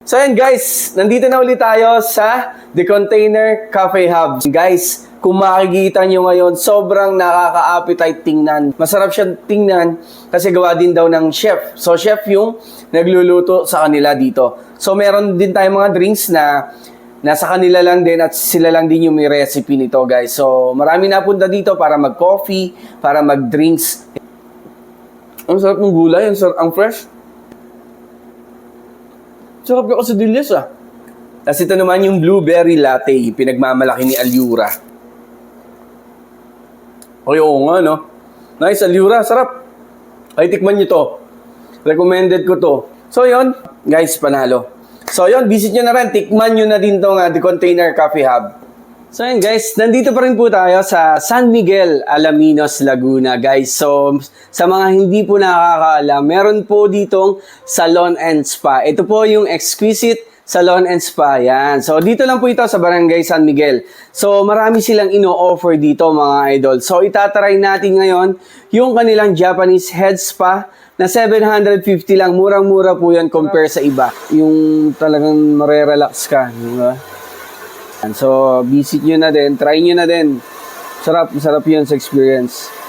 So ayan guys, nandito na ulit tayo sa The Container Cafe Hub. Guys, kung makikita nyo ngayon, sobrang nakaka-appetite tingnan. Masarap siyang tingnan kasi gawa din daw ng chef. So chef yung nagluluto sa kanila dito. So meron din tayong mga drinks na nasa kanila lang din at sila lang din yung may recipe nito guys. So marami napunta dito para mag-coffee, para mag-drinks. Ang sarap ng gulay, ang fresh. Sarap yung quesadillas ah. Tapos ito naman yung blueberry latte, pinagmamalaki ni Aliura. Ay, oo nga, no? Nice, Aliura, sarap. Ay, tikman nyo to. Recommended ko to. So, yun, guys, panalo. So, yun, visit nyo na rin. Tikman nyo na din tong The Container Cafe Hub. So, yun, guys, nandito pa rin po tayo sa San Miguel, Alaminos, Laguna, guys. So, sa mga hindi po nakakaalam, meron po ditong Salon and Spa. Ito po yung exquisite Salon and Spa, yan. So, dito lang po ito sa Barangay San Miguel. So, marami silang ino-offer dito, mga idol. So, itatry natin ngayon yung kanilang Japanese head spa na 750 lang. Murang-mura po yan compare sa iba. Yung talagang marerelax ka, di ba? So, visit nyo na din. Try nyo na din. Sarap yun sa experience.